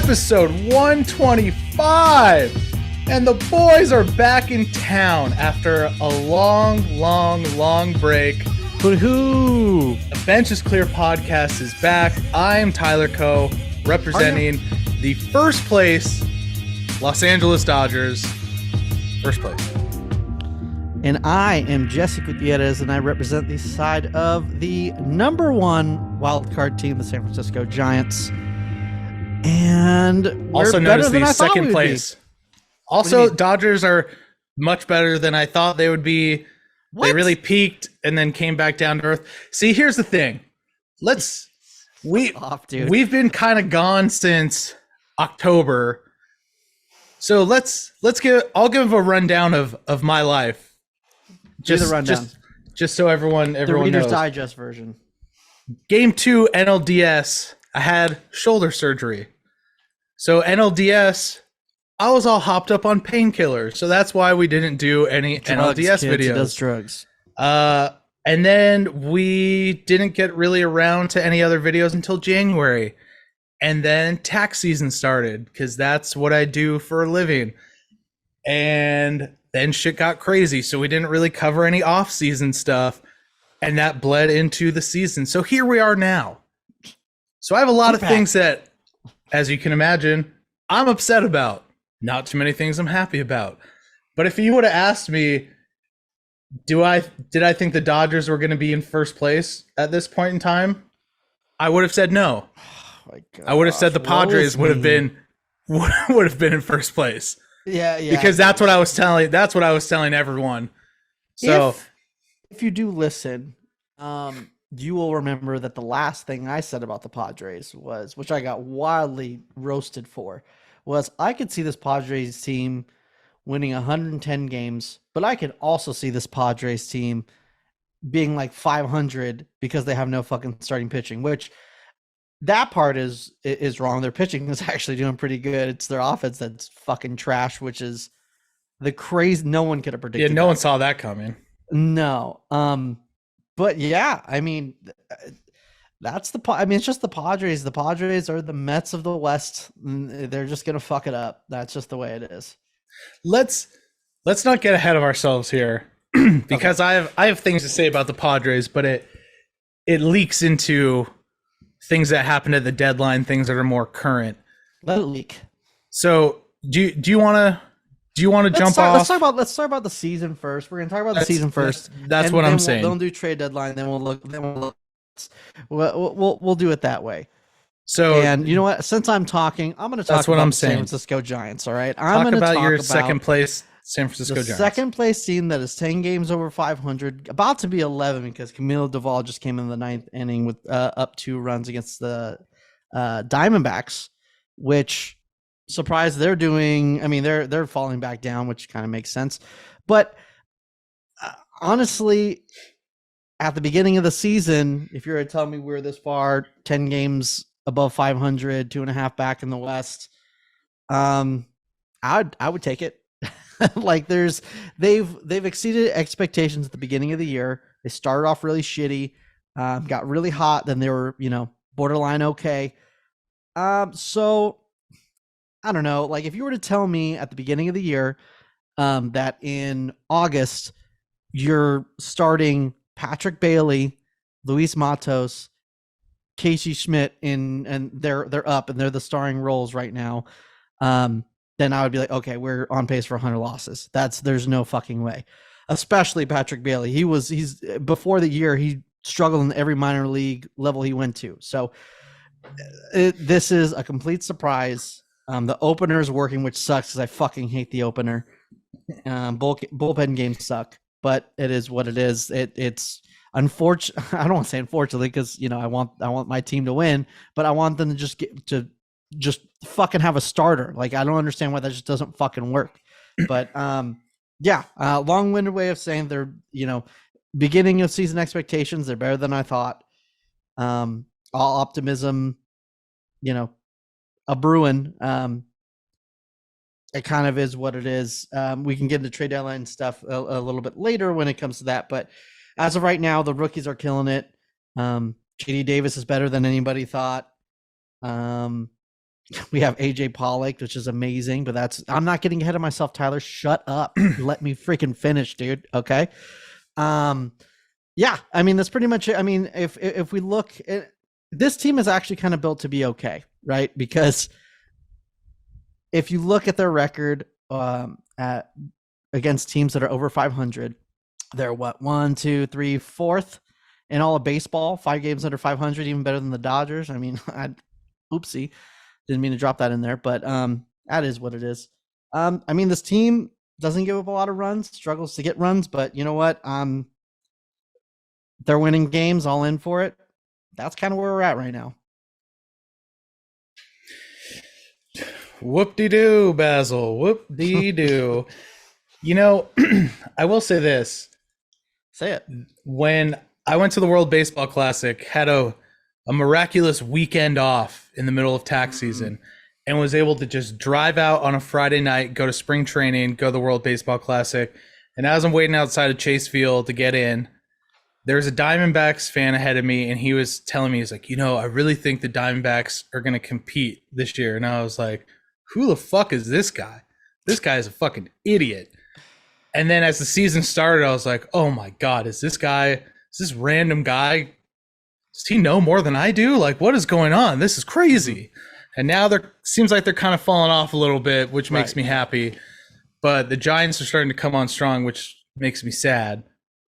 episode 125. And the boys are back in town after a long break. Woohoo! The Bench is Clear podcast is back. I'm Tyler Coe, representing the first place Los Angeles Dodgers. First place. And I am Jesse Gutierrez, and I represent the side of the number one wildcard team, the San Francisco Giants. And we're also known better as than the I thought second we'd place. be. Also, Dodgers are much better than I thought they would be. What? They really peaked and then came back down to earth. See, here's the thing. We've been kind of gone since October. So I'll give a rundown of my life. Just so everyone the Reader's knows. Digest version. Game 2 NLDS, I had shoulder surgery. So NLDS, I was all hopped up on painkillers. So that's why we didn't do any NLDS videos. He does drugs. And then we didn't get really around to any other videos until January. And then tax season started because that's what I do for a living. And then shit got crazy. So we didn't really cover any off-season stuff. And that bled into the season. So here we are now. So I have a lot of things that, as you can imagine, I'm upset about. Not too many things I'm happy about. But if you would have asked me, did I think the Dodgers were going to be in first place at this point in time? I would have said no. Oh my gosh, I would have said the Padres would have been in first place. Yeah. Because that's what I was telling everyone. So if you do listen, you will remember that the last thing I said about the Padres was, which I got wildly roasted for, was I could see this Padres team winning 110 games, but I could also see this Padres team being like 500 because they have no fucking starting pitching, which that part is wrong. Their pitching is actually doing pretty good. It's their offense that's fucking trash, which is the crazy. No one could have predicted. Yeah, no one saw that coming. No. But yeah, I mean, it's just the Padres. The Padres are the Mets of the West. They're just gonna fuck it up. That's just the way it is. Let's not get ahead of ourselves here, because okay. I have things to say about the Padres, but it leaks into things that happened at the deadline, things that are more current. Let it leak. So do you want to jump off? Let's talk about the season first. We're gonna talk about the season first. That's what I'm saying. Don't do trade deadline. Then we'll look. We'll do it that way. So, and you know what? Since I'm talking, I'm going to talk about the San Francisco Giants. All right, I'm going to talk about your second place San Francisco Giants. Second place team that is 10 games over 500, about to be 11 because Camilo Doval just came in the ninth inning with up 2 runs against the Diamondbacks, which surprised they're doing. I mean, they're falling back down, which kind of makes sense. But honestly, at the beginning of the season, if you were to tell me we're this far, 10 games above 500, 2.5 back in the West, I would take it. Like they've exceeded expectations at the beginning of the year. They started off really shitty, got really hot, then they were, borderline okay. So I don't know. Like if you were to tell me at the beginning of the year, that in August you're starting Patrick Bailey, Luis Matos, Casey Schmidt and they're up and they're the starring roles right now, then I would be like, okay, we're on pace for 100 losses. There's no fucking way. Especially Patrick Bailey. He's before the year he struggled in every minor league level he went to. So this is a complete surprise. The opener is working, which sucks because I fucking hate the opener. Bullpen games suck, but it is what it is. It's unfortunate. I don't want to say unfortunately because I want my team to win, but I want them to just fucking have a starter. Like I don't understand why that just doesn't fucking work. But long-winded way of saying they're beginning of season expectations. They're better than I thought. All optimism, a Bruin. It kind of is what it is. We can get into trade deadline stuff a little bit later when it comes to that, but as of right now, the rookies are killing it. JD Davis is better than anybody thought. We have AJ Pollock, which is amazing, but I'm not getting ahead of myself, Tyler. Shut up. Let me freaking finish, dude. Okay. Um, yeah, I mean that's pretty much it. I mean, if we look at this team is actually kind of built to be okay, right? Because if you look at their record at against teams that are over 500, they're what, one, two, three, fourth in all of baseball, 5 games under 500, even better than the Dodgers. I mean, oopsie, didn't mean to drop that in there, but that is what it is. I mean, this team doesn't give up a lot of runs, struggles to get runs, but you know what? They're winning games, all in for it. That's kind of where we're at right now. Whoop-de-doo, Basil. Whoop-de-doo. You know, I will say this. Say it. When I went to the World Baseball Classic, had a miraculous weekend off in the middle of tax season, and was able to just drive out on a Friday night, go to spring training, go to the World Baseball Classic. And as I'm waiting outside of Chase Field to get in, there's a Diamondbacks fan ahead of me, and he was telling me, he's like, you know, I really think the Diamondbacks are going to compete this year. And I was like, who the fuck is this guy? This guy is a fucking idiot. And then as the season started, I was like, oh my God, is this random guy, does he know more than I do? Like, what is going on? This is crazy. And now seems like they're kind of falling off a little bit, which makes me happy. But the Giants are starting to come on strong, which makes me sad.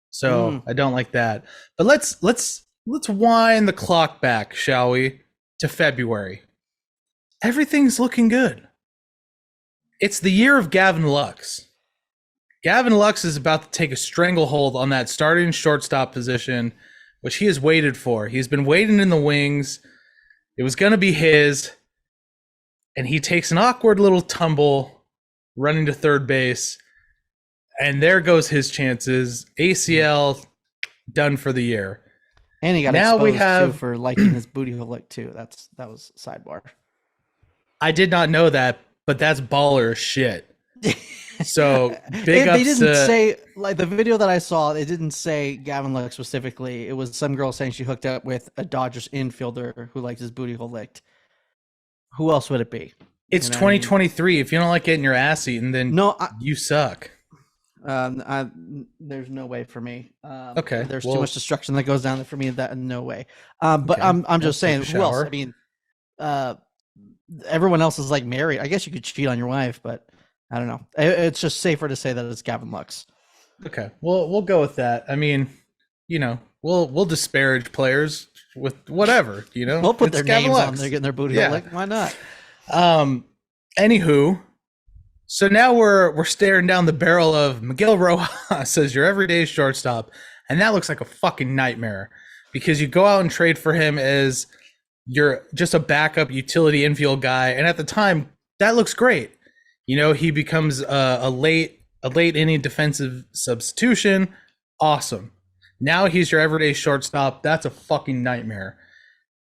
So I don't like that. But let's wind the clock back, shall we, to February. Everything's looking good. It's the year of Gavin Lux. Gavin Lux is about to take a stranglehold on that starting shortstop position, which he has waited for. He's been waiting in the wings. It was going to be his. And he takes an awkward little tumble running to third base. And there goes his chances. ACL done for the year. And he got exposed too for liking his booty hole lick too. That was sidebar. I did not know that, but that's baller shit. So big ups. They didn't say, like, the video that I saw, it didn't say Gavin Lux specifically. It was some girl saying she hooked up with a Dodgers infielder who liked his booty hole licked. Who else would it be? It's 2023. I mean? If you don't like getting your ass eaten, then you suck. There's no way for me. Okay. There's too much destruction that goes down there for me. That no way. But okay. I'm just saying. Who else? I mean, everyone else is like married. I guess you could cheat on your wife, but I don't know. It's just safer to say that it's Gavin Lux. Okay. Well, we'll go with that. I mean, you know, we'll disparage players with whatever. You know, we'll put their names on there, getting their booty licked. Why not? Anywho. So now we're staring down the barrel of Miguel Rojas as your everyday shortstop, and that looks like a fucking nightmare because you go out and trade for him as you're just a backup utility infield guy, and at the time that looks great. You know, he becomes a late inning defensive substitution. Awesome. Now he's your everyday shortstop. That's a fucking nightmare.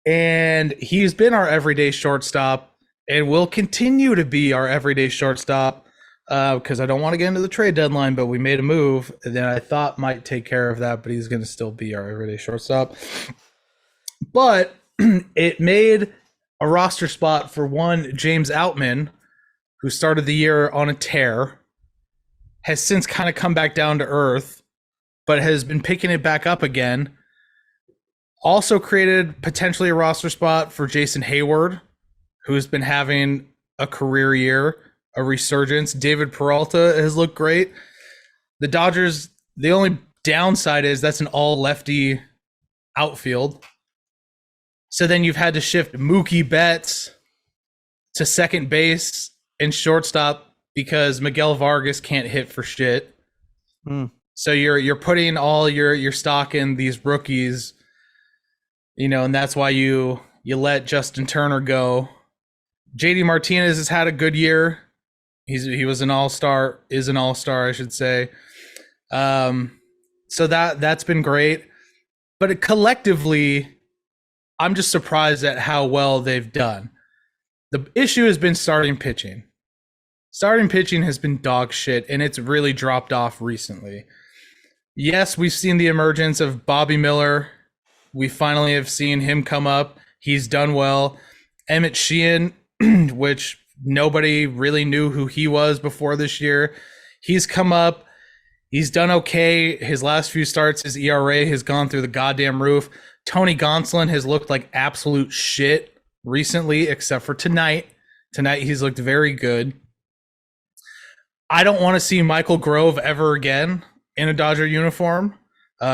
And he's been our everyday shortstop. And will continue to be our everyday shortstop because I don't want to get into the trade deadline, but we made a move that I thought might take care of that, but he's going to still be our everyday shortstop. But it made a roster spot for one James Outman, who started the year on a tear, has since kind of come back down to earth, but has been picking it back up again. Also created potentially a roster spot for Jason Hayward, who's been having a career year, a resurgence. David Peralta has looked great. The Dodgers, the only downside is that's an all lefty outfield. So then you've had to shift Mookie Betts to second base and shortstop because Miguel Vargas can't hit for shit. So you're putting all your stock in these rookies, you know, and that's why you let Justin Turner go. JD Martinez has had a good year. He was an all-star, is an all-star, I should say. So that's been great. But collectively, I'm just surprised at how well they've done. The issue has been starting pitching. Starting pitching has been dog shit, and it's really dropped off recently. Yes, we've seen the emergence of Bobby Miller. We finally have seen him come up. He's done well. Emmett Sheehan which nobody really knew who he was before this year. He's come up. He's done okay. His last few starts, his ERA has gone through the goddamn roof. Tony Gonsolin has looked like absolute shit recently, except for tonight. Tonight, he's looked very good. I don't want to see Michael Grove ever again in a Dodger uniform.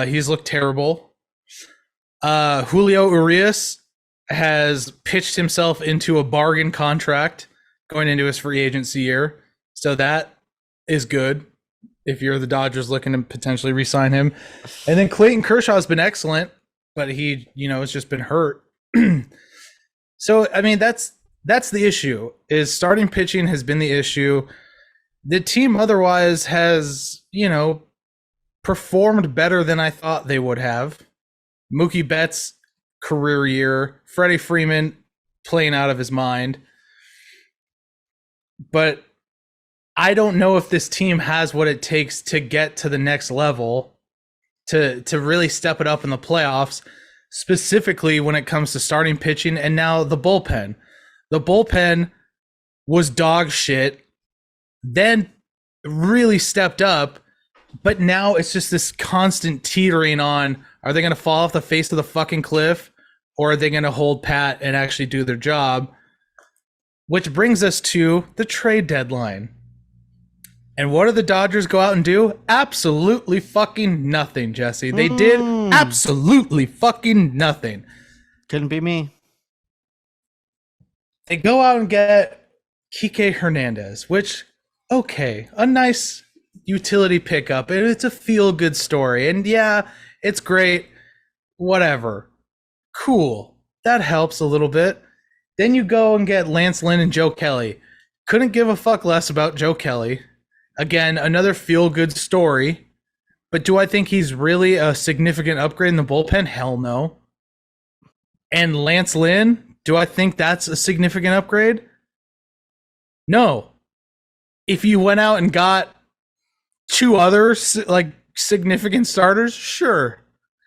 He's looked terrible. Julio Urias has pitched himself into a bargain contract going into his free agency year. So that is good if you're the Dodgers looking to potentially re-sign him. And then Clayton Kershaw has been excellent, but he, has just been hurt. So, I mean, that's the issue, is starting pitching has been the issue. The team otherwise has, performed better than I thought they would have. Mookie Betts' career year, Freddie Freeman playing out of his mind. But I don't know if this team has what it takes to get to the next level, to really step it up in the playoffs, specifically when it comes to starting pitching and now the bullpen. The bullpen was dog shit, then really stepped up, but now it's just this constant teetering on, are they going to fall off the face of the fucking cliff, or are they going to hold pat and actually do their job? Which brings us to the trade deadline. And what do the Dodgers go out and do? Absolutely fucking nothing, Jesse. They did absolutely fucking nothing. Couldn't be me. They go out and get Kike Hernandez, which, okay, a nice utility pickup. It's a feel-good story. And yeah, it's great. Whatever. Cool. That helps a little bit. Then you go and get Lance Lynn and Joe Kelly. Couldn't give a fuck less about Joe Kelly. Again, another feel-good story. But do I think he's really a significant upgrade in the bullpen? Hell no. And Lance Lynn, do I think that's a significant upgrade? No. If you went out and got two other significant starters, sure.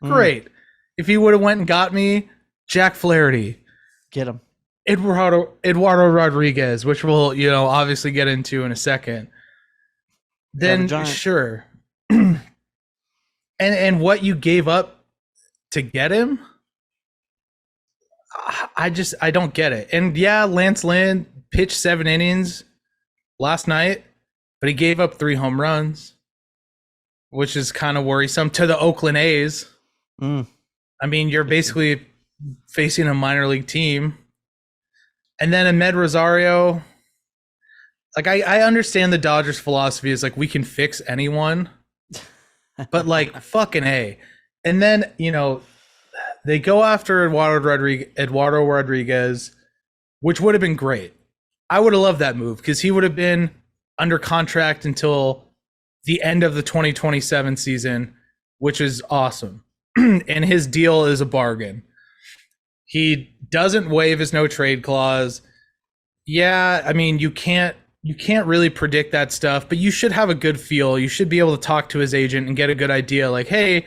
Great. If you would have went and got me Jack Flaherty, get him. Eduardo Rodriguez, which we'll, obviously get into in a second. Then sure. and what you gave up to get him, I don't get it. And yeah, Lance Lynn pitched 7 innings last night, but he gave up 3 home runs, which is kind of worrisome to the Oakland A's. I mean, you're basically facing a minor league team. And then Ahmed Rosario, I understand the Dodgers' philosophy is we can fix anyone, but fucking A. And then, they go after Eduardo Rodriguez, which would have been great. I would have loved that move because he would have been under contract until the end of the 2027 season, which is awesome. And his deal is a bargain. He doesn't waive his no trade clause. Yeah, I mean, you can't really predict that stuff, but you should have a good feel. You should be able to talk to his agent and get a good idea. Hey,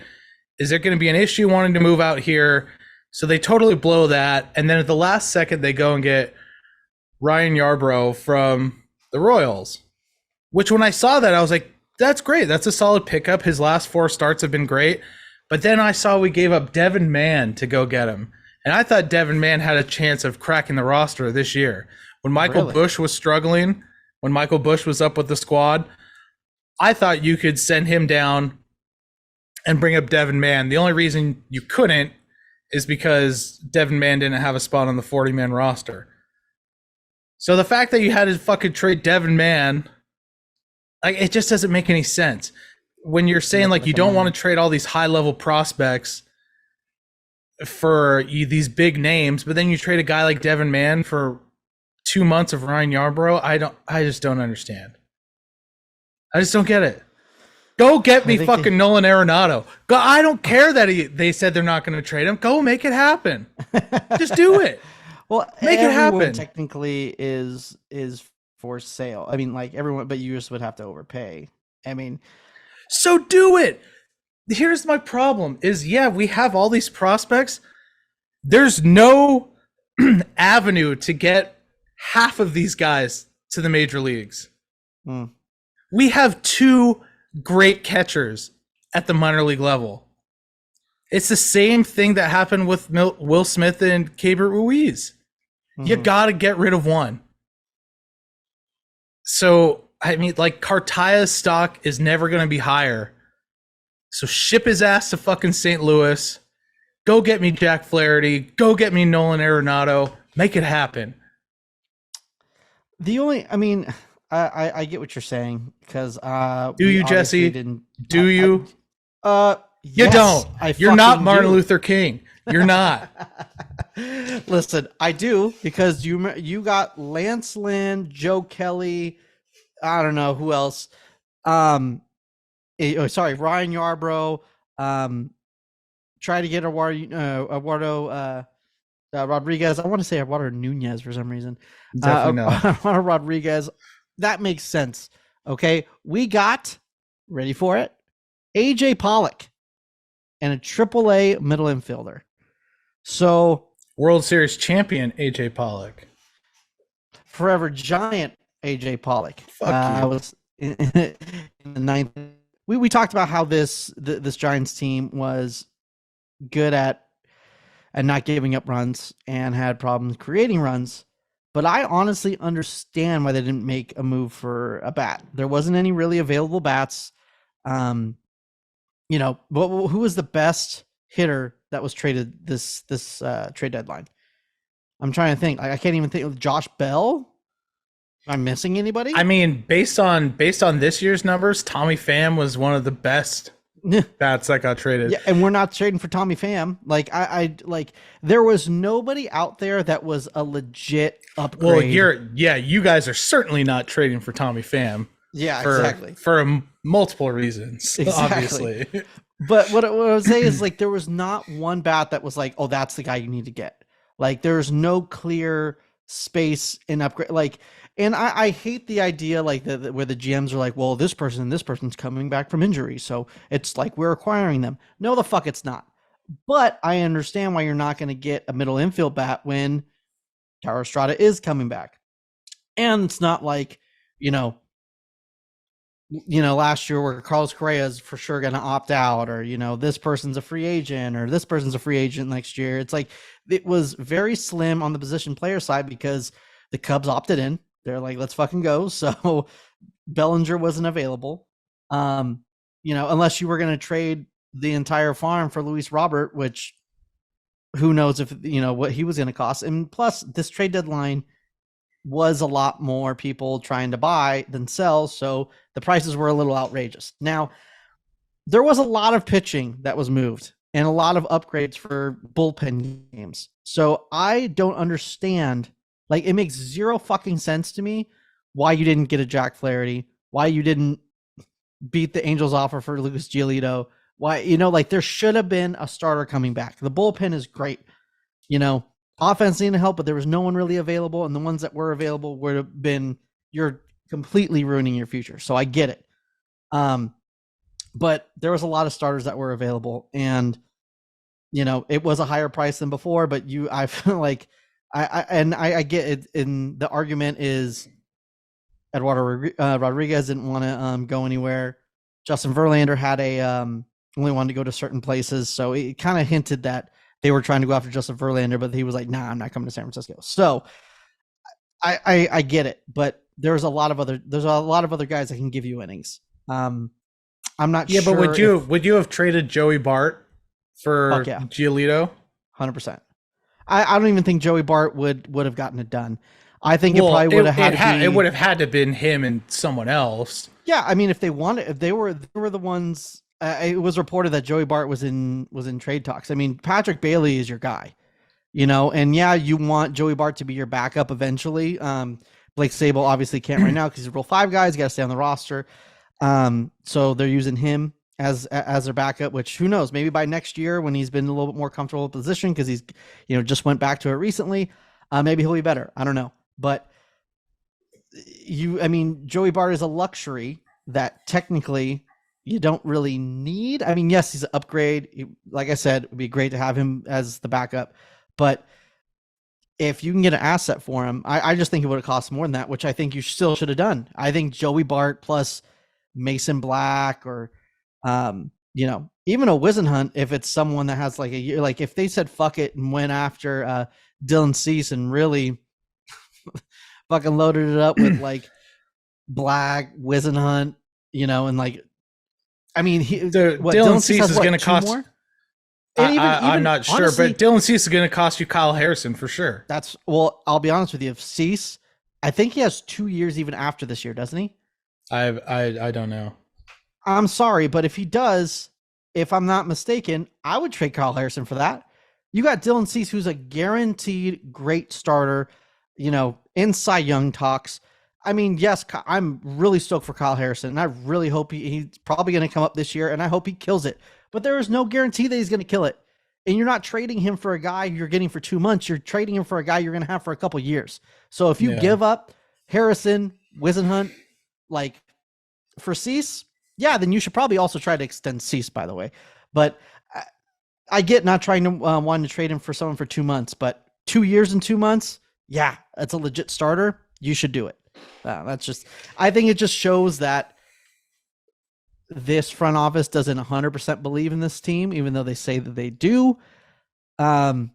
is there going to be an issue wanting to move out here? So they totally blow that. And then at the last second, they go and get Ryan Yarbrough from the Royals, which when I saw that, I was like, that's great. That's a solid pickup. His last 4 starts have been great. But then I saw we gave up Devin Mann to go get him. And I thought Devin Mann had a chance of cracking the roster this year. When Michael Busch was struggling, when Michael Busch was up with the squad, I thought you could send him down and bring up Devin Mann. The only reason you couldn't is because Devin Mann didn't have a spot on the 40-man roster. So the fact that you had to fucking trade Devin Mann, it just doesn't make any sense. When you're saying you don't want to trade all these high-level prospects for these big names, but then you trade a guy like Devin Mann for 2 months of Ryan Yarbrough, I just don't understand. I just don't get it. Go get me fucking Nolan Arenado. Go. I don't care that they said they're not going to trade him. Go make it happen. Just do it. Well, make it happen. Technically is for sale. I mean, everyone, but you just would have to overpay. I mean, so do it. Here's my problem is, yeah, we have all these prospects. There's no avenue to get half of these guys to the major leagues. Hmm. We have two great catchers at the minor league level. It's the same thing that happened with Will Smith and Keibert Ruiz. You Mhm. got to get rid of one. So, I mean, like, Cartaya's stock is never going to be higher. So ship his ass to fucking St. Louis. Go get me Jack Flaherty. Go get me Nolan Arenado. Make it happen. The only, I mean, I get what you're saying because Do we you, obviously Jesse? didn't. Do you? You Yes, don't. I You're not fucking Martin do. Luther King. You're not. Listen, I do because you got Lance Lynn, Joe Kelly, I don't know who else. Sorry, Ryan Yarbrough. Um, try to get Eduardo Rodriguez. I want to say Eduardo Nunez for some reason. Definitely not. Eduardo Rodriguez. That makes sense. Okay, we got ready for it. AJ Pollock and a AAA middle infielder. So World Series champion AJ Pollock. forever giant AJ Pollock. Fuck you. I was in the ninth. We talked about how this Giants team was good at and not giving up runs and had problems creating runs. But I honestly understand why they didn't make a move for a bat. There wasn't any really available bats. You know, who was the best hitter that was traded this trade deadline? I'm trying to think. I can't even think of Josh Bell. Am I missing anybody? I mean, based on this year's numbers, Tommy Pham was one of the best bats that got traded. Yeah, and we're not trading for Tommy Pham. Like I like there was nobody out there that was a legit upgrade. Well, you guys are certainly not trading for Tommy Pham. Yeah, exactly. For multiple reasons, exactly. Obviously. But what I would say is like there was not one bat that was like, oh, that's the guy you need to get. Like there's no clear space in upgrade. Like, and I hate the idea like where the GMs are like, well, this person's coming back from injury, so it's like we're acquiring them. No, the fuck, it's not. But I understand why you're not going to get a middle infield bat when Taro Estrada is coming back, and it's not like last year where Carlos Correa is for sure going to opt out, or this person's a free agent, or this person's a free agent next year. It's like it was very slim on the position player side because the Cubs opted in. They're like, let's fucking go. So Bellinger wasn't available. Unless you were going to trade the entire farm for Luis Robert, which who knows if what he was going to cost. And plus, this trade deadline was a lot more people trying to buy than sell, so the prices were a little outrageous. Now, there was a lot of pitching that was moved and a lot of upgrades for bullpen games. So I don't understand. Like, it makes zero fucking sense to me why you didn't get a Jack Flaherty, why you didn't beat the Angels offer for Lucas Giolito. Why, there should have been a starter coming back. The bullpen is great. Offense needed help, but there was no one really available, and the ones that were available would have been, you're completely ruining your future. So I get it. But there was a lot of starters that were available, and it was a higher price than before, but I feel like I get it. And the argument is Eduardo Rodriguez didn't want to go anywhere. Justin Verlander had only wanted to go to certain places, so it kind of hinted that they were trying to go after Justin Verlander, but he was like, "Nah, I'm not coming to San Francisco." So I get it, but there's a lot of other guys that can give you innings. I'm not sure. Yeah, but would you have traded Joey Bart for Giolito? 100%. I don't even think Joey Bart would have gotten it done. I think it probably would have had it would have had to been him and someone else. Yeah, I mean, if they were the ones. It was reported that Joey Bart was in trade talks. I mean, Patrick Bailey is your guy, and yeah, you want Joey Bart to be your backup eventually. Blake Sable obviously can't right now because he's a Rule 5 guy. He's got to stay on the roster. So they're using him as their backup, which who knows, maybe by next year when he's been a little bit more comfortable position because he's, just went back to it recently, maybe he'll be better. I don't know. But Joey Bart is a luxury that technically you don't really need. I mean, yes, he's an upgrade. Like I said, it would be great to have him as the backup, but if you can get an asset for him, I just think it would have cost more than that, which I think you still should have done. I think Joey Bart plus Mason Black or, even a Wizenhunt, if it's someone that has like a year, like if they said fuck it and went after Dylan Cease and really fucking loaded it up with like Black, Wizenhunt, and like, I mean, Dylan Cease is going to cost. More? I'm not sure, honestly, but Dylan Cease is going to cost you Kyle Harrison for sure. I'll be honest with you. If Cease, I think he has 2 years even after this year, doesn't he? I don't know. I'm sorry, but if he does, if I'm not mistaken, I would trade Kyle Harrison for that. You got Dylan Cease, who's a guaranteed great starter, in Cy Young talks. I mean, yes, I'm really stoked for Kyle Harrison, and I really hope he's probably going to come up this year, and I hope he kills it. But there is no guarantee that he's going to kill it. And you're not trading him for a guy you're getting for 2 months. You're trading him for a guy you're going to have for a couple years. So if you give up Harrison, Wizenhunt, like for Cease, then you should probably also try to extend Cease, by the way. But I get not trying to wanting to trade him for someone for 2 months, but 2 years and 2 months, that's a legit starter. You should do it. I think it just shows that this front office doesn't 100% believe in this team, even though they say that they do. I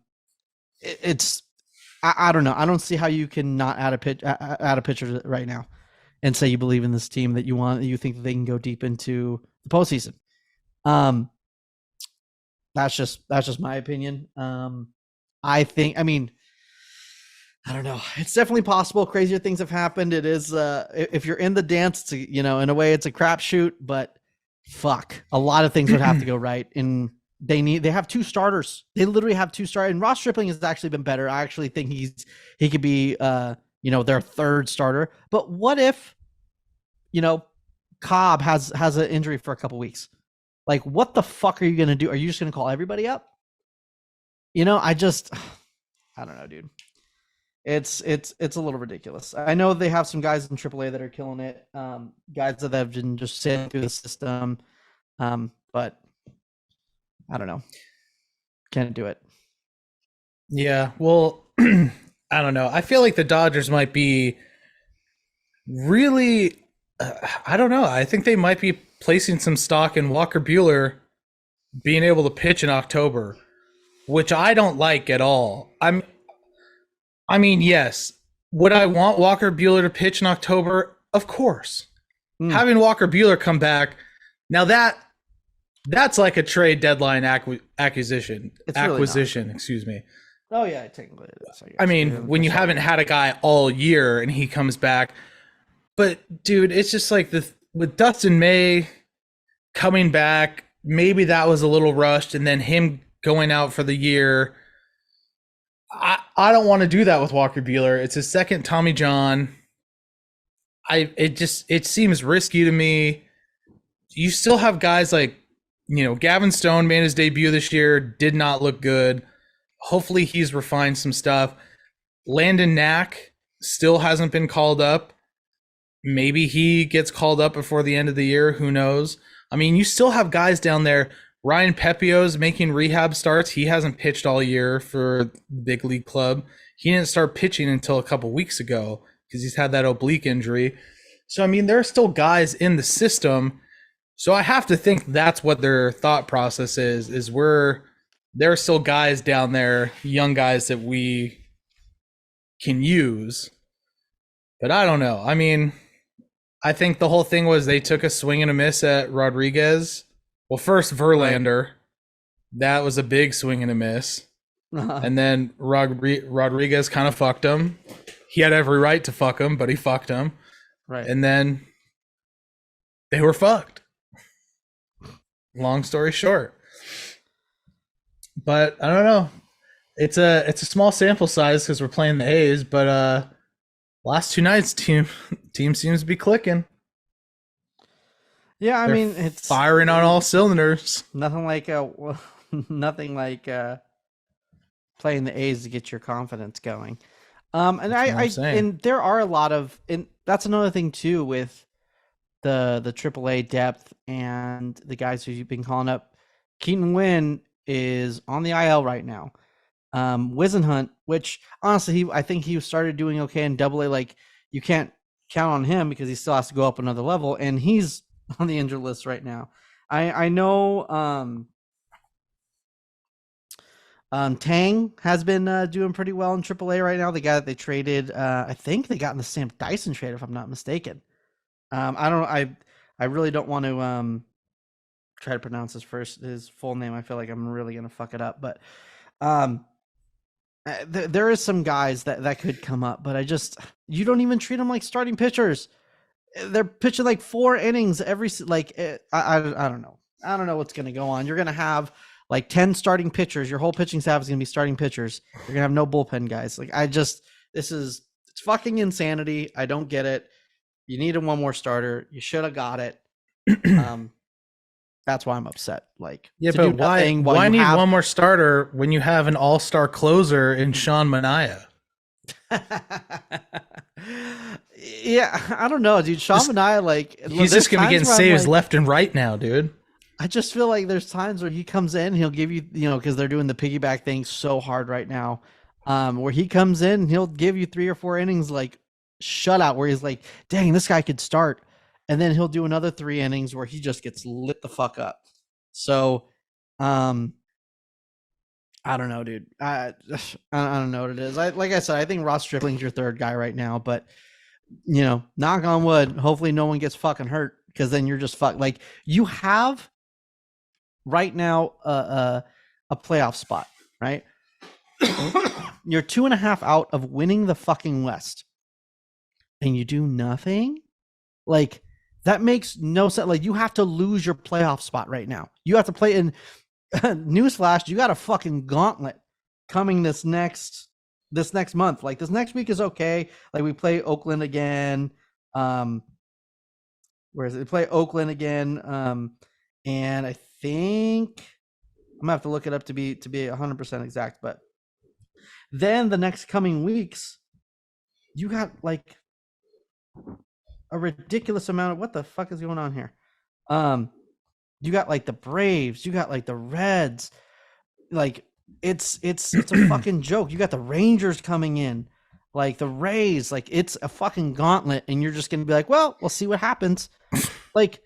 don't know. I don't see how you can not add a pitcher right now and say you believe in this team, that you think that they can go deep into the postseason. That's just my opinion. I don't know. It's definitely possible. Crazier things have happened. It is, if you're in the dance, it's in a way it's a crapshoot, but fuck, a lot of things would have to go right. And they have 2 starters. They literally have 2 starters. And Ross Stripling has actually been better. I actually think he could be, their 3rd starter. But what if, Cobb has an injury for a couple weeks? Like, what the fuck are you going to do? Are you just going to call everybody up? I don't know, dude. It's a little ridiculous. I know they have some guys in AAA that are killing it, guys that have been just sailing through the system, but I don't know. Can't do it. Yeah, well, I don't know. I feel like the Dodgers might be really, I don't know. I think they might be placing some stock in Walker Buehler being able to pitch in October, which I don't like at all. I mean, yes. Would I want Walker Buehler to pitch in October? Of course. Having Walker Buehler come back, now that's like a trade deadline acquisition. Really, excuse me. Oh yeah, technically it is. I mean, when you haven't had a guy all year and he comes back, but dude, it's just like with Dustin May coming back, maybe that was a little rushed, and then him going out for the year. I don't want to do that with Walker Buehler. It's his 2nd Tommy John. It seems risky to me. You still have guys like, Gavin Stone made his debut this year, did not look good. Hopefully he's refined some stuff. Landon Knack still hasn't been called up. Maybe he gets called up before the end of the year. Who knows? I mean, you still have guys down there. Ryan Pepio's making rehab starts. He hasn't pitched all year for the big league club. He didn't start pitching until a couple weeks ago because he's had that oblique injury. So, I mean, there are still guys in the system. So I have to think that's what their thought process is there are still guys down there, young guys that we can use. But I don't know. I mean, I think the whole thing was they took a swing and a miss at Rodriguez. Well, first Verlander, right. That was a big swing and a miss. And then Rodriguez kind of fucked him. He had every right to fuck him, but he fucked him. Right. And then they were fucked. Long story short. But I don't know. It's a small sample size because we're playing the A's, but last 2 nights team seems to be clicking. Yeah, I mean, it's firing on all cylinders. Nothing like playing the A's to get your confidence going. And there are a lot of, and that's another thing too with the AAA depth and the guys who you've been calling up. Keaton Wynn is on the IL right now. Wizenhunt, which honestly, I think he started doing okay in Double A. Like you can't count on him because he still has to go up another level, and he's on the injured list right now. I know Tang has been doing pretty well in AAA right now. The guy that they traded, I think they got in the Sam Dyson trade, if I'm not mistaken. I don't. I really don't want to try to pronounce his full name. I feel like I'm really gonna fuck it up, but um, there is some guys that could come up, but you don't even treat them like starting pitchers. They're pitching like 4 innings every I don't know. I don't know what's gonna go on. You're gonna have like 10 starting pitchers. Your whole pitching staff is gonna be starting pitchers. You're gonna have no bullpen guys. Like it's fucking insanity. I don't get it. You needed one more starter. You should have got it. That's why I'm upset. Like, yeah, but why need one more starter when you have an all-star closer in Sean Manaea? Yeah, I don't know, dude. Sean Manaea, like, he's just gonna be getting saves left and right now, dude. I just feel like there's times where he comes in, he'll give you, because they're doing the piggyback thing so hard right now, where he comes in, he'll give you 3 or 4 innings like shutout, where he's like, dang, this guy could start, and then he'll do another 3 innings where he just gets lit the fuck up. So, I don't know, dude. I don't know what it is. Like I said, I think Ross Stripling's your third guy right now, but knock on wood, hopefully no one gets fucking hurt, because then you're just fucked. Like, you have right now a playoff spot, right? You're 2.5 out of winning the fucking West, and you do nothing. Like, that makes no sense. Like, you have to lose your playoff spot right now. You have to play in newsflash, you got a fucking gauntlet coming this next month. Like, this next week is okay. Like, we play Oakland again. Where is it? We play Oakland again. And I think I'm gonna have to look it up to be 100% exact. But then the next coming weeks, you got like a ridiculous amount of what the fuck is going on here. You got like the Braves, you got like the Reds, like it's a fucking joke. You got the Rangers coming in, like the Rays, like it's a fucking gauntlet, and you're just gonna be like, well, we'll see what happens. Like,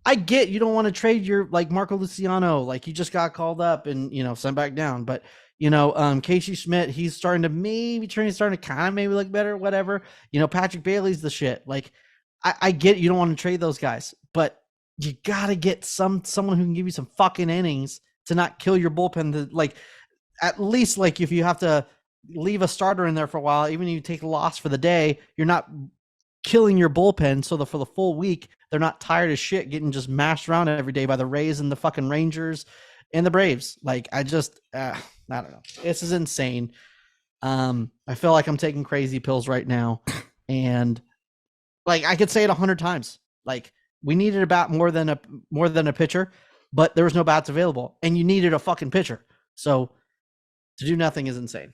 I get you don't want to trade your like Marco Luciano, like he just got called up and sent back down, but Casey Schmidt, he's starting to kind of maybe look better, whatever. Patrick Bailey's the shit. Like, I get you don't want to trade those guys, but you gotta get someone who can give you some fucking innings to not kill your bullpen. To, like, at least, like, if you have to leave a starter in there for a while, even if you take a loss for the day, you're not killing your bullpen. So for the full week, they're not tired as shit getting just mashed around every day by the Rays and the fucking Rangers and the Braves. Like, I don't know. This is insane. I feel like I'm taking crazy pills right now, and like I could say it 100 times. Like, we needed a bat more than a pitcher, but there was no bats available, and you needed a fucking pitcher. So to do nothing is insane.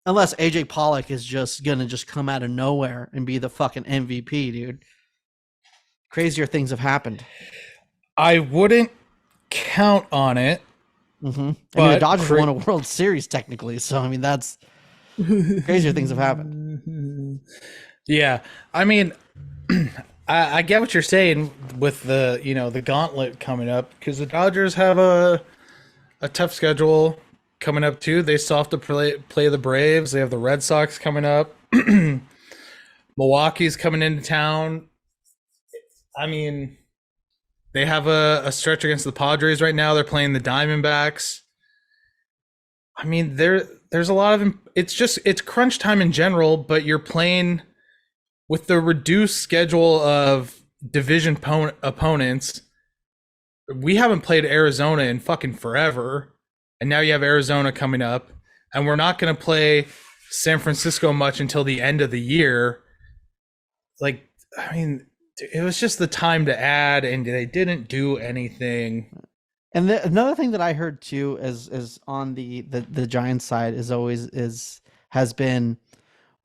Unless AJ Pollock is just gonna come out of nowhere and be the fucking MVP, dude. Crazier things have happened. I wouldn't count on it. Mm-hmm. I mean, the Dodgers won a World Series technically, so I mean that's crazier things have happened. Yeah, I mean, I get what you're saying with the the gauntlet coming up, because the Dodgers have a tough schedule coming up too. They still have to play the Braves. They have the Red Sox coming up. Milwaukee's coming into town. I mean, they have a stretch against the Padres right now. They're playing the Diamondbacks. I mean, there's a lot of it's crunch time in general, but you're playing with the reduced schedule of division opponents. We haven't played Arizona in fucking forever, and now you have Arizona coming up, and we're not going to play San Francisco much until the end of the year. Like, I mean, it was just the time to add, and they didn't do anything. And another thing that I heard too is on the Giants side has been,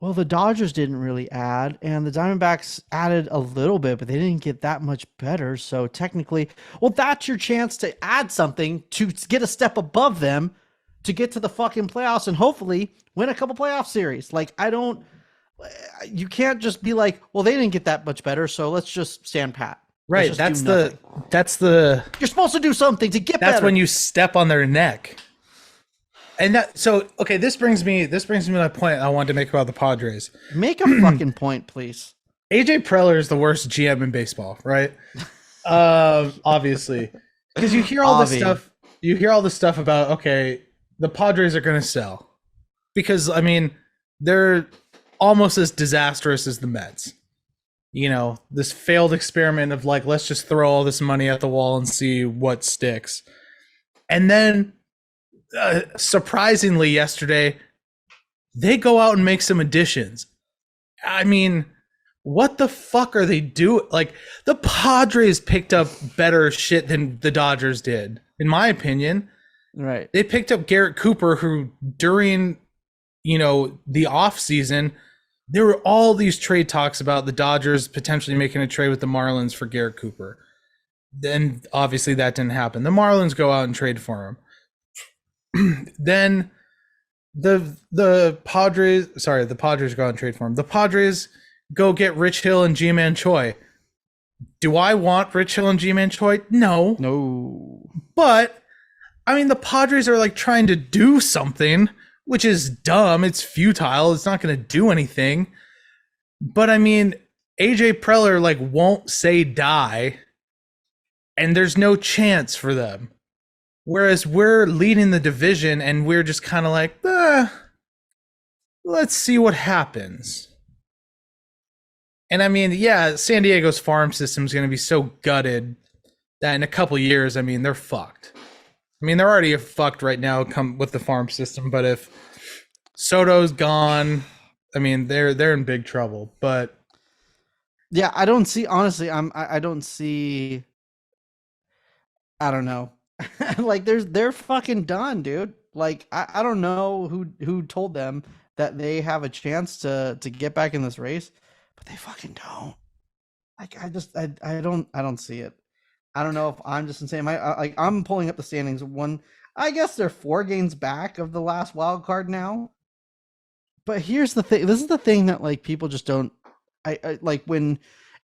well, the Dodgers didn't really add, and the Diamondbacks added a little bit, but they didn't get that much better. So technically, well, that's your chance to add something to get a step above them, to get to the fucking playoffs and hopefully win a couple playoff series. Like, you can't just be like, well, they didn't get that much better, so let's just stand pat. Right. That's you're supposed to do something to get that's better. when you step on their neck. And okay, this brings me to my point I wanted to make about the Padres. Make a fucking point, please. AJ Preller is the worst GM in baseball, right? Obviously. Because you hear all this stuff. You hear all this stuff about, okay, the Padres are going to sell. Because, I mean, they're almost as disastrous as the Mets. You know, this failed experiment of like, let's just throw all this money at the wall and see what sticks. And then, surprisingly, yesterday, they go out and make some additions. I mean, what the fuck are they doing? Like, the Padres picked up better shit than the Dodgers did, in my opinion. Right. They picked up Garrett Cooper, who during, the off season, there were all these trade talks about the Dodgers potentially making a trade with the Marlins for Garrett Cooper. Then obviously that didn't happen. The Marlins go out and trade for him. Then the Padres go out and trade for him. The Padres go get Rich Hill and G-Man Choi. Do I want Rich Hill and G-Man Choi? No. But I mean, the Padres are like trying to do something, which is dumb. It's futile. It's not going to do anything. But I mean, AJ Preller like won't say die, and there's no chance for them. Whereas we're leading the division and we're just kind of like, let's see what happens. And I mean, yeah, San Diego's farm system is going to be so gutted that in a couple years, I mean, they're fucked. I mean, they're already fucked right now with the farm system, but if Soto's gone, I mean, they're in big trouble. But yeah, I don't see, honestly, I don't see, I don't know. Like, they're fucking done, dude. Like, I don't know who told them that they have a chance to get back in this race, but they fucking don't. Like, I don't see it. I don't know if I'm just insane. I'm pulling up the standings. I guess they're 4 games back of the last wild card now. But here's the thing. This is the thing that like people just don't. I like when,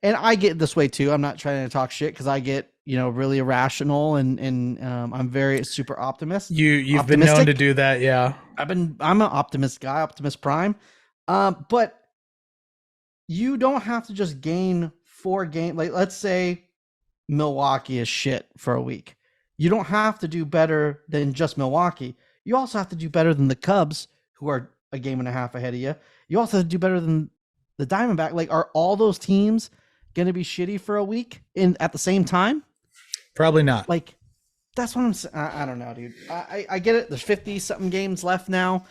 and I get this way too. I'm not trying to talk shit because I get really irrational and I'm very super optimist. You've been known to do that, yeah. I'm an optimist guy, optimist prime. But you don't have to just gain 4 games. Like, let's say Milwaukee is shit for a week. You don't have to do better than just Milwaukee. You also have to do better than the Cubs, who are a game and a half ahead of you. You also have to do better than the Diamondback. Like, are all those teams going to be shitty for a week at the same time? Probably not. Like, that's what I'm saying. I don't know, dude. I get it. There's 50 something games left now.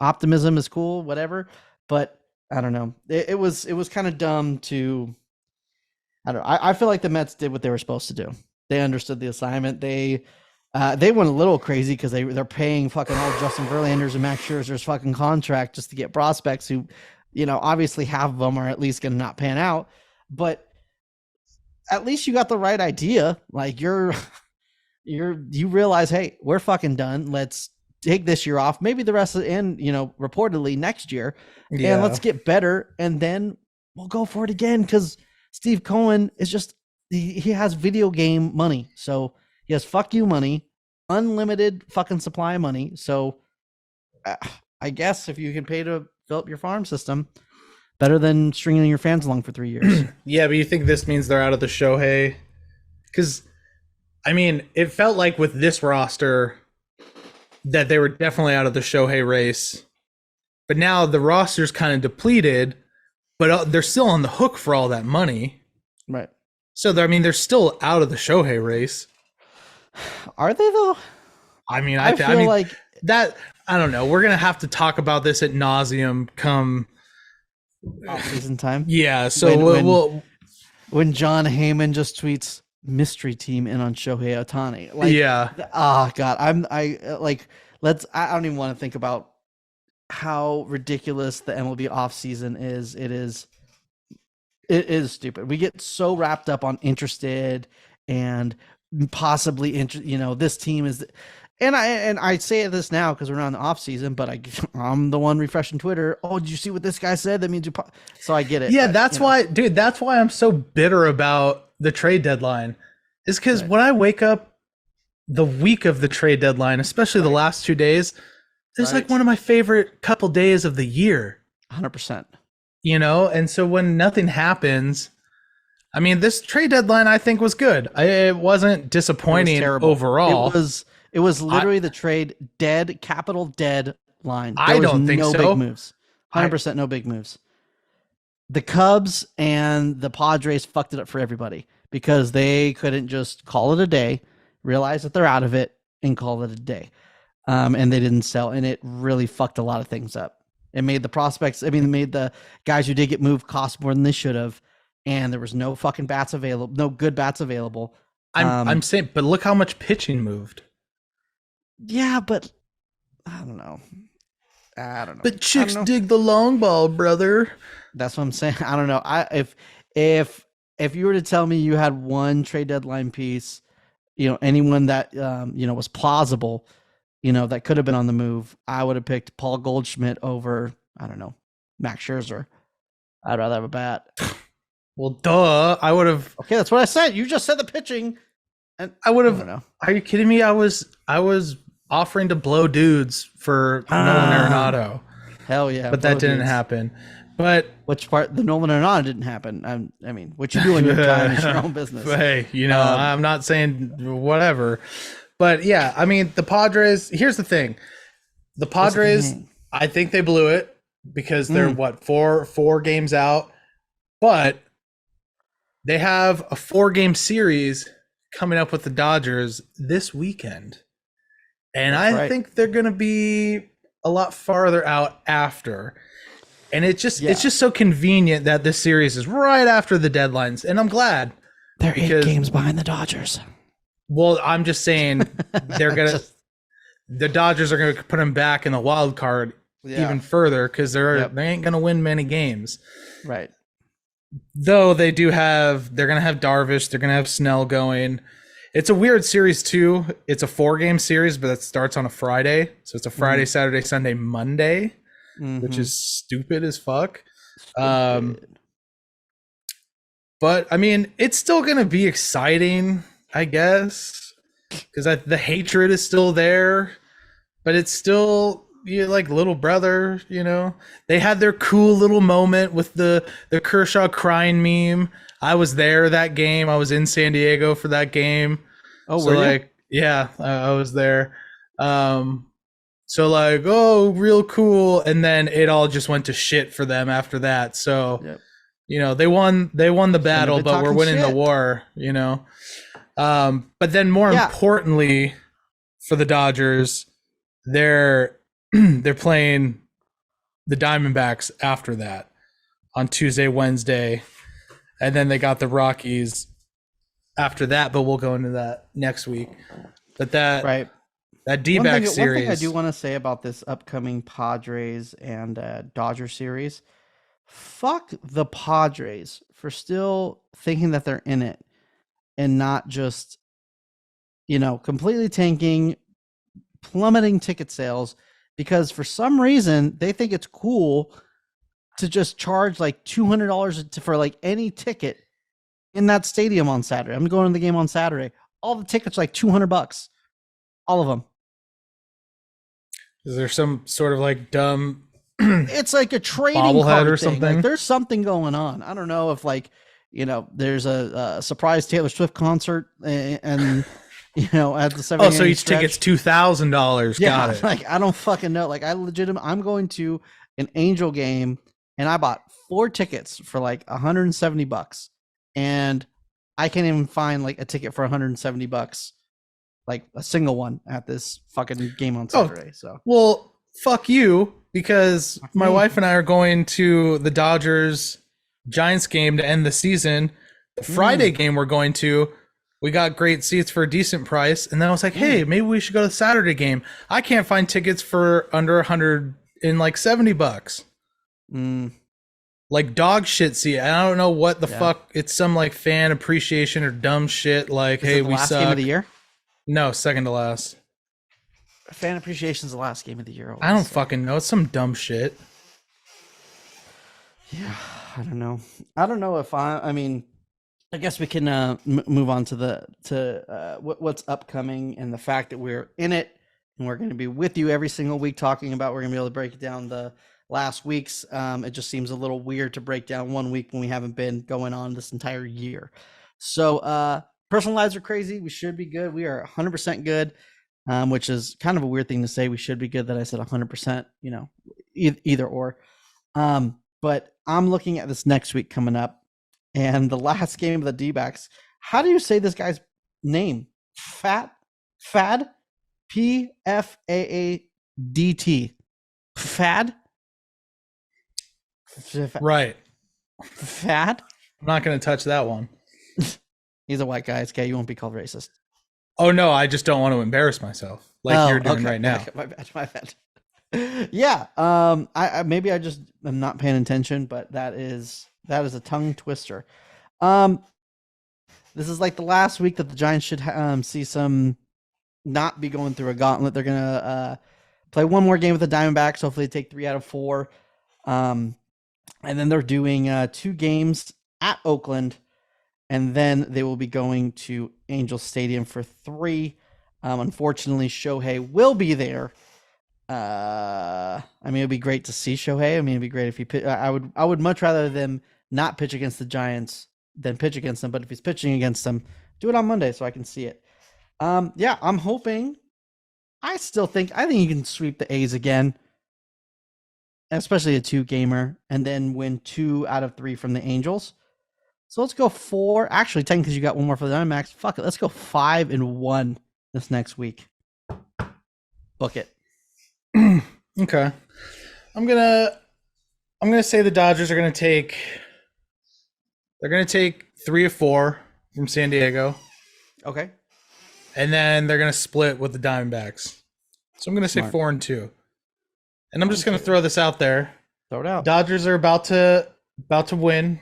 Optimism is cool, whatever. But I don't know. It was kind of dumb to. I don't know. I feel like the Mets did what they were supposed to do. They understood the assignment. They went a little crazy because they're paying fucking all Justin Verlander's and Max Scherzer's fucking contract just to get prospects who, obviously half of them are at least going to not pan out. But at least you got the right idea. Like, you realize, hey, we're fucking done. Let's take this year off. Maybe the rest of reportedly next year. Yeah. And let's get better. And then we'll go for it again. Cause Steve Cohen is just, he has video game money. So he has fuck you money, unlimited fucking supply of money. So I guess if you can pay to fill up your farm system, better than stringing your fans along for 3 years. Yeah, but you think this means they're out of the Shohei? Because, I mean, it felt like with this roster that they were definitely out of the Shohei race. But now the roster's kind of depleted, but they're still on the hook for all that money. Right. So, they're still out of the Shohei race. Are they, though? I mean, I feel like that, I don't know. We're going to have to talk about this at nauseum come off-season time. Yeah, so when John Heyman just tweets mystery team in on Shohei Ohtani. Like, yeah. Oh God. I don't even want to think about how ridiculous the MLB offseason is. It is stupid. We get so wrapped up on interested and possibly this team is, and I say this now because we're not in the off season, but I'm the one refreshing Twitter. Oh, did you see what this guy said? That means so I get it. Yeah, but, that's why, dude. That's why I'm so bitter about the trade deadline. Is because Right. when I wake up the week of the trade deadline, especially the last 2 days, it's like Right. one of my favorite couple days of the year. 100%. And so when nothing happens, I mean, this trade deadline I think was good. It wasn't disappointing terrible. overall. It was literally the trade dead, capital dead line. There I was don't think no so. big moves. 100% no big moves. The Cubs and the Padres fucked it up for everybody because they couldn't just call it a day, realize that they're out of it, and call it a day. And they didn't sell, and it really fucked a lot of things up. It made the prospects, it made the guys who did get moved cost more than they should have, and there was no fucking bats available, no good bats available. I'm saying, but look how much pitching moved. Yeah, but I don't know. But chicks dig the long ball, brother. That's what I'm saying. I don't know. If you were to tell me you had one trade deadline piece, anyone that was plausible, that could have been on the move, I would have picked Paul Goldschmidt over, I don't know, Max Scherzer. I'd rather have a bat. Well, duh. I would have. Okay, that's what I said. You just said the pitching, and I would have. I don't know. Are you kidding me? I was offering to blow dudes for Nolan Arenado. Hell yeah! But that didn't happen. But which part? The Nolan Arenado didn't happen. I mean, what you do in your time is your own business. Hey, I'm not saying whatever. But yeah, I mean, the Padres, here's the thing. The Padres, I think they blew it because they're four games out. But they have a 4-game series coming up with the Dodgers this weekend. And I think they're going to be a lot farther out after. And it's just so convenient that this series is right after the deadlines. And I'm glad. They're 8 games behind the Dodgers. Well, I'm just saying the Dodgers are going to put them back in the wild card even further because they ain't going to win many games. Right. Though they're going to have Darvish, they're going to have Snell going. It's a weird series too. It's a 4-game series, but it starts on a Friday. So it's a Friday, Saturday, Sunday, Monday, which is stupid as fuck. But I mean, it's still going to be exciting, I guess, because the hatred is still there, but it's still like little brother, They had their cool little moment with the Kershaw crying meme. I was there that game. I was in San Diego for that game. Oh, so were you? Yeah, I was there. So like, oh, real cool, and then it all just went to shit for them after that. So, they won the battle, but we're winning the war. But then more importantly, for the Dodgers, they're playing the Diamondbacks after that on Tuesday, Wednesday, and then they got the Rockies after that, but we'll go into that next week. But that D-back series. One thing I do want to say about this upcoming Padres and Dodger series, fuck the Padres for still thinking that they're in it and not just, completely tanking, plummeting ticket sales, because for some reason they think it's cool to just charge like $200 for like any ticket in that stadium on Saturday. I'm going to the game on Saturday. All the tickets are like $200, all of them. Is there some sort of like dumb? It's like a trading bobblehead or thing. something. Like, there's something going on. I don't know if there's a surprise Taylor Swift concert and at the 7. Oh, so each ticket's $2,000. Yeah, got it. Like I don't fucking know. Like I'm going to an Angel game and I bought 4 tickets for like $170, and I can't even find like a ticket for $170, like a single one at this fucking game on Saturday. So well, fuck you, because my wife and I are going to the Dodgers Giants game to end the season. The Friday game we're going to, we got great seats for a decent price, and then I was like, hey, maybe we should go to the Saturday game. I can't find tickets for under $100 in like $70. like dog shit seat. I don't know what the Yeah. fuck. It's some like fan appreciation or dumb shit. Like, Is hey, it the we last suck. game of the year? No, second to last. Fan appreciation is the last game of the year. I don't always, so. fucking know. It's some dumb shit. Yeah, I don't know. I don't know if I mean, I guess we can move on to what's upcoming and the fact that we're in it and we're going to be with you every single week talking about. We're going to be able to break down the last weeks. It just seems a little weird to break down 1 week when we haven't been going on this entire year. So personal lives are crazy. We should be good. We are 100% good, which is kind of a weird thing to say. We should be good. That I said 100%. You know, either or. But I'm looking at this next week coming up. And the last game of the D-backs. How do you say this guy's name? Fad? P-F-A-A-D-T. Fad? Right. Fad? I'm not going to touch that one. He's a white guy. It's okay. You won't be called racist. Oh, no. I just don't want to embarrass myself like you're doing right now. My bad. Yeah. I maybe I just am not paying attention, but that is a tongue twister. This is like the last week that the Giants should see some not be going through a gauntlet. They're gonna play one more game with the Diamondbacks. Hopefully, they take 3 out of 4. And then they're doing 2 games at Oakland, and then they will be going to Angel Stadium for 3. Unfortunately, Shohei will be there. I mean, it'd be great to see Shohei. I mean, it'd be great if he. I would much rather them not pitch against the Giants than pitch against them. But if he's pitching against them, do it on Monday so I can see it. Yeah, I'm hoping. I think you can sweep the A's again, especially a 2-gamer, and then win 2 out of 3 from the Angels. So let's go 4. Actually, technically, because you got one more for the Diamondbacks. Fuck it, let's go 5-1 this next week. Book it. Okay. I'm gonna say the Dodgers are gonna take 3 of 4 from San Diego. Okay. And then they're gonna split with the Diamondbacks. So I'm gonna say 4-2. And I'm just gonna throw this out there. Throw it out. Dodgers are about to win.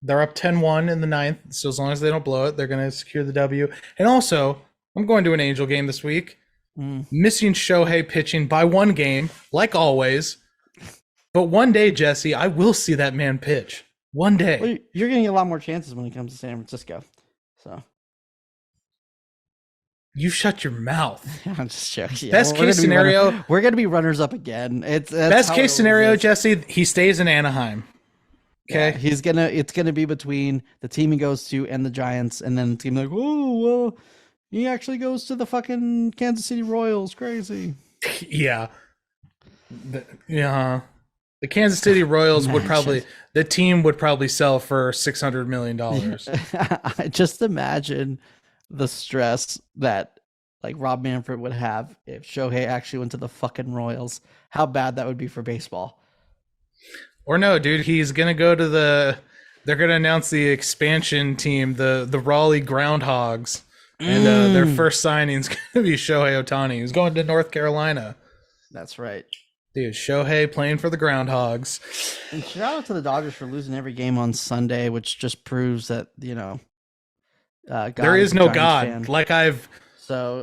They're up 10-1 in the 9th. So as long as they don't blow it, they're gonna secure the W. And also, I'm going to an Angel game this week. Missing Shohei pitching by 1 game, like always. But one day, Jesse, I will see that man pitch. One day. Well, you're getting a lot more chances when it comes to San Francisco. So you shut your mouth. I'm just joking. Best case scenario, we're going to be runners up again. Best case scenario, Jesse, he stays in Anaheim. Okay, yeah, it's gonna be between the team he goes to and the Giants, and then the team like, oh well. He actually goes to the fucking Kansas City Royals. Crazy. Yeah. The Kansas City Royals the team would probably sell for $600 million. I just imagine the stress that like Rob Manfred would have if Shohei actually went to the fucking Royals. How bad that would be for baseball. Or no, dude, he's going to go to they're going to announce the expansion team, the Raleigh Groundhogs. And their first signing is going to be Shohei Ohtani, who's going to North Carolina. That's right. Dude, Shohei playing for the Groundhogs. And shout out to the Dodgers for losing every game on Sunday, which just proves that, God there is no God. Fan. Like I've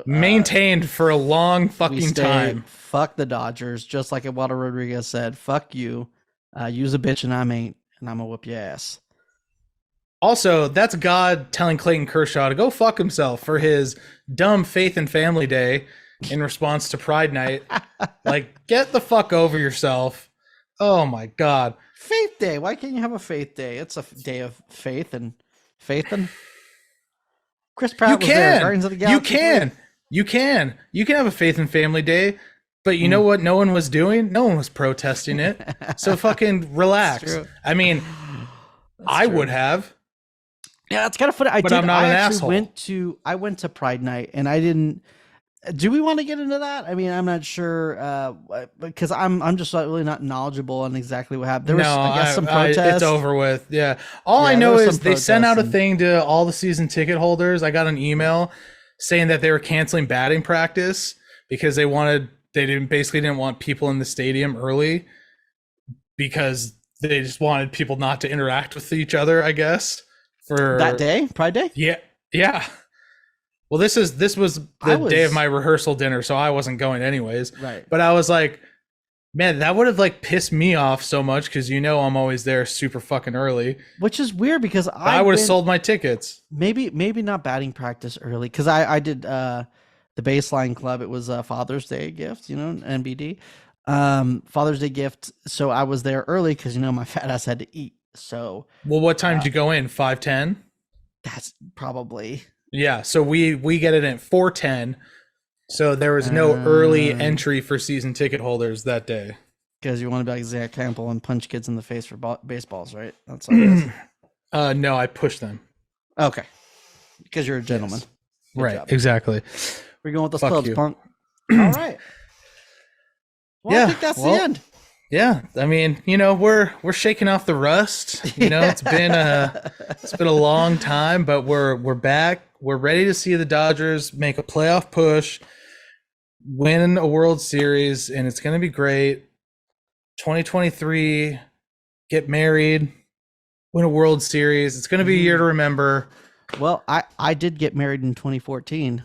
maintained for a long fucking time. Fuck the Dodgers. Just like Eduardo Rodriguez said, fuck you. Use a bitch and I'm going to whoop your ass. Also, that's God telling Clayton Kershaw to go fuck himself for his dumb Faith and Family Day in response to Pride Night. Like, get the fuck over yourself. Oh my God. Faith Day. Why can't you have a Faith Day? It's a day of faith and Chris Pratt was there. Guardians of the Galaxy. You can have a Faith and Family Day, but you know what no one was doing? No one was protesting it. So fucking relax. I mean, I would have. Yeah, it's kind of funny. I'm not an asshole. I went to Pride Night, and I didn't. Do we want to get into that? I mean, I'm not sure because I'm just really not knowledgeable on exactly what happened. There was, I guess, some protests. It's over with. Yeah, all I know is they sent out a thing to all the season ticket holders. I got an email saying that they were canceling batting practice because they didn't want people in the stadium early because they just wanted people not to interact with each other, I guess. For that day, Pride Day. Yeah, yeah. Well, this was the day of my rehearsal dinner, so I wasn't going anyways. Right. But I was like, man, that would have like pissed me off so much because I'm always there super fucking early. Which is weird because I would have sold my tickets. Maybe not batting practice early because I did the baseline club. It was a Father's Day gift, NBD. Father's Day gift. So I was there early because my fat ass had to eat. So well, what time did you go in? 5:10? That's probably. Yeah, so we get it at 4:10. So there was no early entry for season ticket holders that day. Because you want to be like Zach Campbell and punch kids in the face for baseballs, right? That's all it is. No, I pushed them. Okay. Because you're a gentleman. Yes. Right, job. Exactly. We're going with those clubs, punk. All right. Well, yeah, I think that's the end. Yeah, I mean, we're shaking off the rust. It's been a long time, but we're back. We're ready to see the Dodgers make a playoff push, win a World Series, and it's going to be great. 2023, get married, win a World Series. It's going to be a year to remember. Well, I did get married in 2014.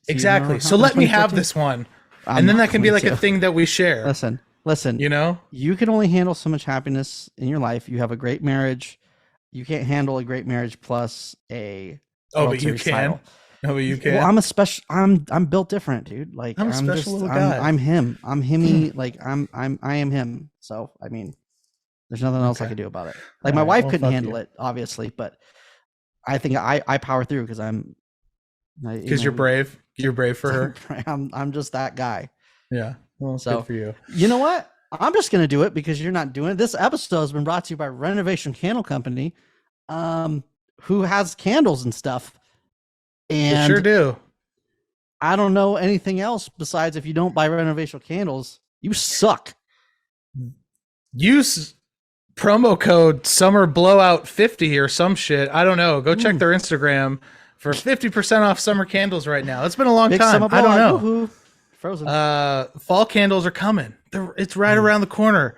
Exactly. So let me have this one, and then that can be like a thing that we share. Listen, you can only handle so much happiness in your life. You have a great marriage. You can't handle a great marriage plus a but you can. Title. Oh, but you can. Well, I'm built different, dude. Like I'm a special little guy. I'm him. I'm himmy. Like I am him. So I mean, there's nothing else I can do about it. Like my wife couldn't handle it, obviously, but I think I power through because you're brave. You're brave for her. I'm just that guy. Yeah. Well, so good for you. You know what? I'm just gonna do it because you're not doing it. This episode has been brought to you by Renovation Candle Company, who has candles and stuff. And they sure do. I don't know anything else besides if you don't buy Renovation candles, you suck. Use promo code Summer Blowout 50 or some shit. I don't know. Go check their Instagram for 50% off summer candles right now. It's been a long time. I don't know. Woo-hoo. Frozen. Fall candles are coming. It's right around the corner.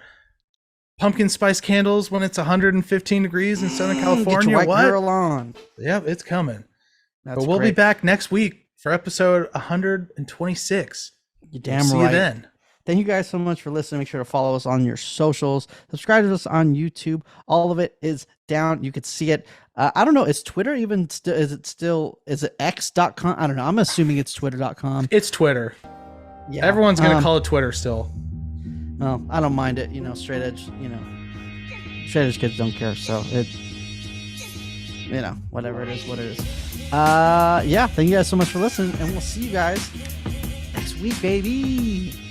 Pumpkin spice candles when it's 115 degrees in Southern California. Get your white girl on. Yep, it's coming. That's but we'll great. be back next week for episode 126. You damn See right. you then. Thank you guys so much for listening. Make sure to follow us on your socials. Subscribe to us on YouTube. All of it is down. You could see it. I don't know. Is Twitter even still? Is it x.com? I don't know. I'm assuming it's twitter.com. It's Twitter. Yeah. Everyone's going to call it Twitter still. Well, I don't mind it. Straight edge, straight edge kids don't care. So whatever it is, what it is. Yeah. Thank you guys so much for listening, and we'll see you guys next week, baby.